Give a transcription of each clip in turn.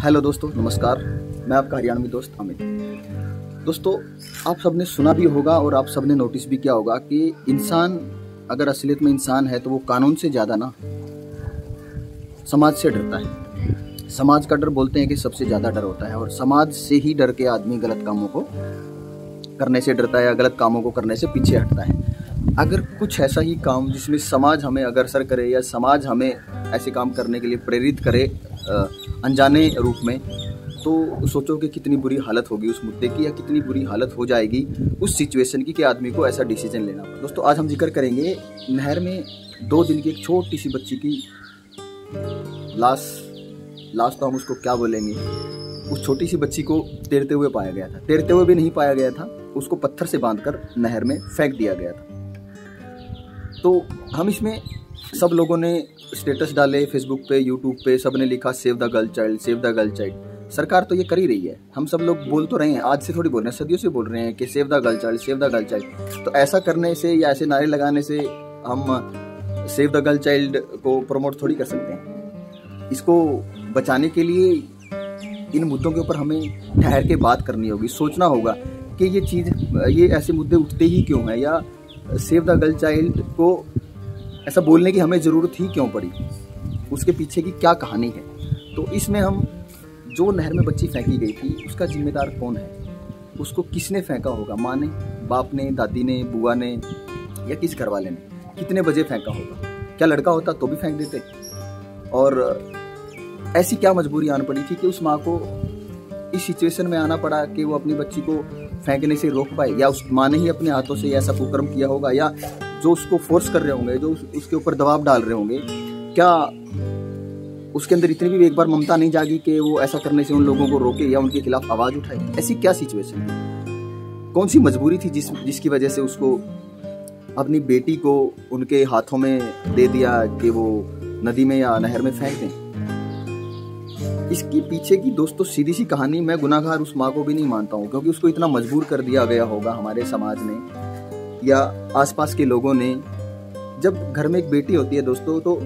Hello दोस्तों, नमस्कार। मैं आपका हरियाणवी दोस्त अमित। दोस्तों, आप सबने सुना भी होगा और आप सबने नोटिस भी किया होगा कि इंसान अगर असलियत में इंसान है तो वो कानून से ज़्यादा ना समाज से डरता है। समाज का डर बोलते हैं कि सबसे ज़्यादा डर होता है और समाज से ही डर के आदमी गलत कामों को करने से डरता है या गलत कामों को करने से पीछे हटता है। अगर कुछ ऐसा ही काम जिसमें समाज हमें अग्रसर करे या समाज हमें ऐसे काम करने के लिए प्रेरित करे अनजाने रूप में, तो सोचो कि कितनी बुरी हालत होगी उस मुद्दे की या कितनी बुरी हालत हो जाएगी उस सिचुएशन की कि आदमी को ऐसा डिसीजन लेना पड़े। दोस्तों, आज हम जिक्र करेंगे नहर में 2 दिन की एक छोटी सी बच्ची की लाश तो हम उसको क्या बोलेंगे, उस छोटी सी बच्ची को तैरते हुए पाया गया था। तैरते हुए भी नहीं पाया गया था, उसको पत्थर से बांधकर नहर में फेंक दिया गया था। तो हम इसमें सब लोगों ने स्टेटस डाले फेसबुक पे, यूट्यूब पे, सब ने लिखा save the girl child, save the girl child. सरकार तो ये कर ही रही है, हम सब लोग बोल तो रहे हैं, आज से थोड़ी बोल रहे हैं, सदियों से बोल रहे हैं कि save the girl child, save the girl child. तो ऐसा करने से या ऐसे नारे लगाने से हम सेव द गर्ल चाइल्ड को प्रमोट थोड़ी कर सकते हैं। इसको बचाने के लिए इन मुद्दों के ऊपर हमें ठहर के बात करनी होगी, सोचना होगा कि ये ऐसे मुद्दे उठते ही क्यों हैं, या सेव द गर्ल चाइल्ड को ऐसा बोलने की हमें ज़रूरत ही क्यों पड़ी, उसके पीछे की क्या कहानी है। तो इसमें हम जो नहर में बच्ची फेंकी गई थी उसका जिम्मेदार कौन है, उसको किसने फेंका होगा, माँ ने, बाप ने, दादी ने, बुआ ने या किस घर वाले ने, कितने बजे फेंका होगा, क्या लड़का होता तो भी फेंक देते, और ऐसी क्या मजबूरी आन पड़ी थी कि उस माँ को इस सिचुएशन में आना पड़ा कि वो अपनी बच्ची को फेंकने से रोक पाए, या उस माँ ने ही अपने हाथों से ऐसा कुकर्म किया होगा, या जो उसको फोर्स कर रहे होंगे, जो उसके ऊपर दबाव डाल रहे होंगे, क्या उसके अंदर इतनी भी एक बार ममता नहीं जागी कि वो ऐसा करने से उन लोगों को रोके या उनके खिलाफ आवाज उठाए। ऐसी क्या सिचुएशन, कौन सी मजबूरी थी जिसकी वजह से उसको अपनी बेटी को उनके हाथों में दे दिया कि वो नदी में या नहर में फेंक दें। इसकी पीछे की दोस्तों सीधी सी कहानी, मैं गुनाहगार उस माँ को भी नहीं मानता हूँ, क्योंकि उसको इतना मजबूर कर दिया गया होगा हमारे समाज ने या आसपास के लोगों ने। जब घर में एक बेटी होती है दोस्तों, तो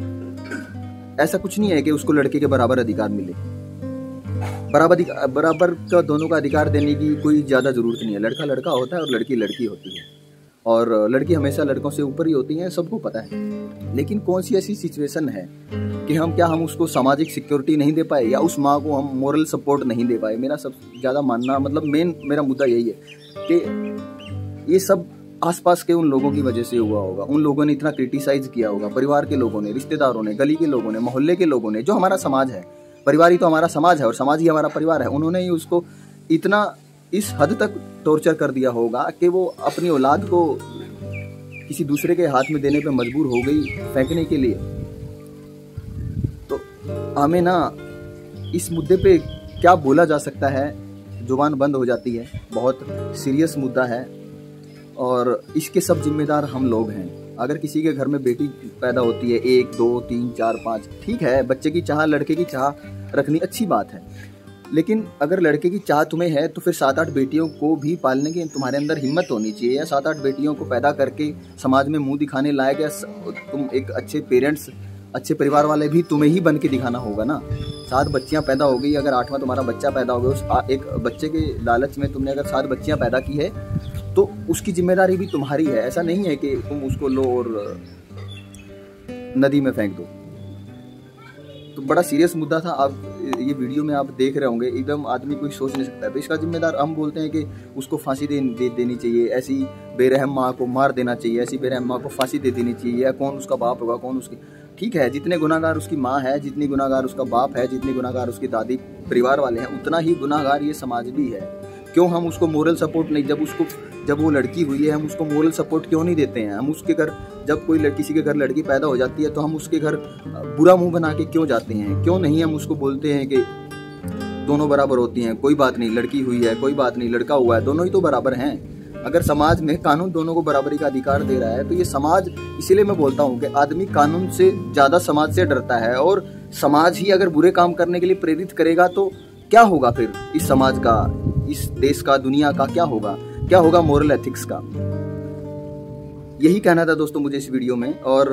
ऐसा कुछ नहीं है कि उसको लड़के के बराबर अधिकार मिले। बराबर का दोनों का अधिकार देने की कोई ज़्यादा ज़रूरत नहीं है। लड़का लड़का होता है और लड़की लड़की होती है, और लड़की हमेशा लड़कों से ऊपर ही होती है, सबको पता है। लेकिन कौन सी ऐसी सिचुएशन है कि हम उसको सामाजिक सिक्योरिटी नहीं दे पाए या उस माँ को हम मोरल सपोर्ट नहीं दे पाए। मेरा सबसे ज़्यादा मानना, मतलब मेरा मुद्दा यही है कि ये सब आसपास के उन लोगों की वजह से हुआ होगा। उन लोगों ने इतना क्रिटिसाइज किया होगा, परिवार के लोगों ने, रिश्तेदारों ने, गली के लोगों ने, मोहल्ले के लोगों ने, जो हमारा समाज है। परिवार ही तो हमारा समाज है और समाज ही हमारा परिवार है। उन्होंने ही उसको इतना इस हद तक टॉर्चर कर दिया होगा कि वो अपनी औलाद को किसी दूसरे के हाथ में देने पे मजबूर हो गई फेंकने के लिए। तो हमें ना इस मुद्दे पे क्या बोला जा सकता है, जुबान बंद हो जाती है। बहुत सीरियस मुद्दा है और इसके सब जिम्मेदार हम लोग हैं। अगर किसी के घर में बेटी पैदा होती है 1, 2, 3, 4, 5, ठीक है, बच्चे की चाह, लड़के की चाह रखनी अच्छी बात है। लेकिन अगर लड़के की चाह तुम्हें है तो फिर 7-8 बेटियों को भी पालने की तुम्हारे अंदर हिम्मत होनी चाहिए, या 7-8 बेटियों को पैदा करके समाज में मुंह दिखाने लायक, या तुम एक अच्छे पेरेंट्स, अच्छे परिवार वाले भी तुम्हें ही बन के दिखाना होगा ना। 7 बच्चियां पैदा हो गई, अगर 8वां तुम्हारा बच्चा पैदा हो गया, उस एक बच्चे के लालच में तुमने अगर 7 बच्चियां पैदा की है तो उसकी जिम्मेदारी भी तुम्हारी है। ऐसा नहीं है कि तुम उसको लो और नदी में फेंक दो। तो बड़ा सीरियस मुद्दा था। आप ये वीडियो में आप देख रहे होंगे, एकदम आदमी कोई सोच नहीं सकता है। तो इसका जिम्मेदार हम बोलते हैं कि उसको फांसी देनी चाहिए, ऐसी बेरहम माँ को मार देना चाहिए, ऐसी बेरहम माँ को फांसी दे देनी चाहिए, या कौन उसका बाप होगा, कौन उसकी, ठीक है, जितने गुनाहगार उसकी माँ है, जितनी गुनाहगार उसका बाप है, जितनी गुनाहगार उसकी दादी, परिवार वाले हैं, उतना ही गुनाहगार ये समाज भी है। क्यों हम उसको मोरल सपोर्ट नहीं, जब वो लड़की हुई है हम उसको मोरल सपोर्ट क्यों नहीं देते हैं? हम उसके घर, जब किसी के घर लड़की पैदा हो जाती है तो हम उसके घर बुरा मुंह बना के क्यों जाते हैं? क्यों नहीं हम उसको बोलते हैं कि दोनों बराबर होती हैं, कोई बात नहीं, लड़की हुई है कोई बात नहीं, लड़का हुआ है, दोनों ही तो बराबर हैं। अगर समाज में कानून दोनों को बराबरी का अधिकार दे रहा है तो ये समाज, इसीलिए मैं बोलता हूँ कि आदमी कानून से ज़्यादा समाज से डरता है, और समाज ही अगर बुरे काम करने के लिए प्रेरित करेगा तो क्या होगा फिर इस समाज का, इस देश का, दुनिया का क्या होगा मोरल एथिक्स का। यही कहना था दोस्तों मुझे इस वीडियो में। और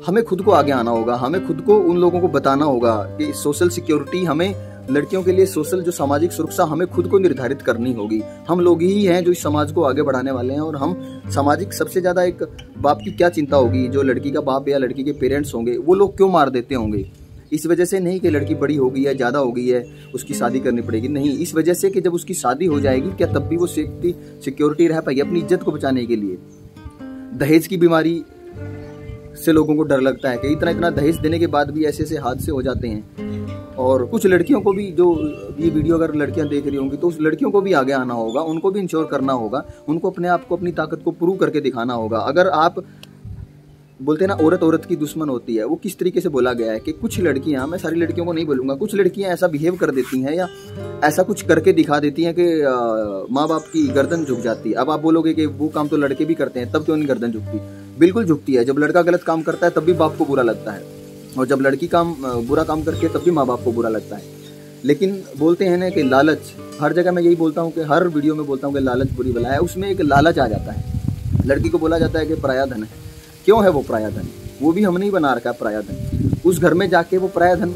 हमें खुद को आगे आना होगा, हमें खुद को उन लोगों को बताना होगा कि सोशल सिक्योरिटी हमें लड़कियों के लिए सोशल जो सामाजिक सुरक्षा हमें खुद को निर्धारित करनी होगी। हम लोग ही हैं जो इस समाज को आगे बढ़ाने वाले हैं। और हम सामाजिक सबसे ज़्यादा एक बाप की क्या चिंता होगी, जो लड़की का बाप या लड़की के पेरेंट्स होंगे वो लोग क्यों मार देते होंगे। इस वजह से नहीं कि लड़की बड़ी हो गई है, ज़्यादा हो गई है, उसकी शादी करनी पड़ेगी, नहीं, इस वजह से कि जब उसकी शादी हो जाएगी क्या तब भी वो सेफ्टी सिक्योरिटी रह पाएगी अपनी इज्जत को बचाने के लिए। दहेज की बीमारी से लोगों को डर लगता है कि इतना दहेज देने के बाद भी ऐसे हादसे हो जाते हैं। और कुछ लड़कियों को भी, जो ये वीडियो अगर लड़कियां देख रही होंगी तो उस लड़कियों को भी आगे आना होगा, उनको भी इंश्योर करना होगा, उनको अपने आप को, अपनी ताकत को प्रूव करके दिखाना होगा। अगर आप बोलते हैं ना औरत की दुश्मन होती है, वो किस तरीके से बोला गया है कि कुछ लड़कियां, मैं सारी लड़कियों को नहीं बोलूंगा, कुछ लड़कियां ऐसा बिहेव कर देती हैं या ऐसा कुछ करके दिखा देती हैं कि माँ बाप की गर्दन झुक जाती है। अब आप बोलोगे कि वो काम तो लड़के भी करते हैं, तब क्यों नहीं गर्दन झुकती? बिल्कुल झुकती है। जब लड़का गलत काम करता है तब भी बाप को बुरा लगता है, और जब लड़की बुरा काम करती है तब भी माँ बाप को बुरा लगता है। लेकिन बोलते हैं ना कि लालच, हर जगह मैं यही बोलता हूँ कि हर वीडियो में बोलता हूँ कि लालच बुरी बला है। उसमें एक लालच आ जाता है। लड़की को बोला जाता है कि पराया धन है। क्यों है वो पराया धन? वो भी हमने ही बना रखा है पराया धन। उस घर में जाके वो पराया धन,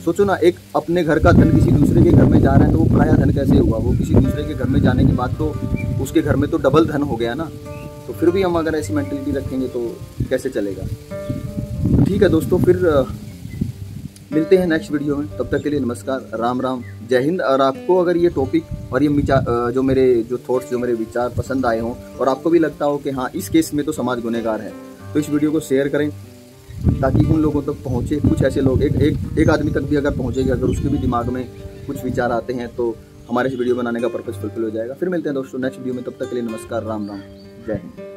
सोचो ना, एक अपने घर का धन किसी दूसरे के घर में जा रहा है तो वो पराया धन कैसे हुआ? वो किसी दूसरे के घर में जाने के बाद तो उसके घर में तो डबल धन हो गया ना। तो फिर भी हम अगर ऐसी मेंटलिटी रखेंगे तो कैसे चलेगा? ठीक है दोस्तों, फिर मिलते हैं नेक्स्ट वीडियो में। तब तक के लिए नमस्कार, राम राम, जय हिंद। और आपको अगर ये टॉपिक और ये जो मेरे थॉट्स, जो मेरे विचार पसंद आए हों और आपको भी लगता हो कि हाँ इस केस में तो समाज गुनहगार है, तो इस वीडियो को शेयर करें ताकि उन लोगों तक पहुँचे। कुछ ऐसे लोग, एक आदमी तक भी अगर पहुँचेगा, अगर उसके भी दिमाग में कुछ विचार आते हैं तो हमारे इस वीडियो बनाने का पर्पज़ फुलफिल हो जाएगा। फिर मिलते हैं दोस्तों नेक्स्ट वीडियो में। तब तक के लिए नमस्कार, राम राम, जय हिंद।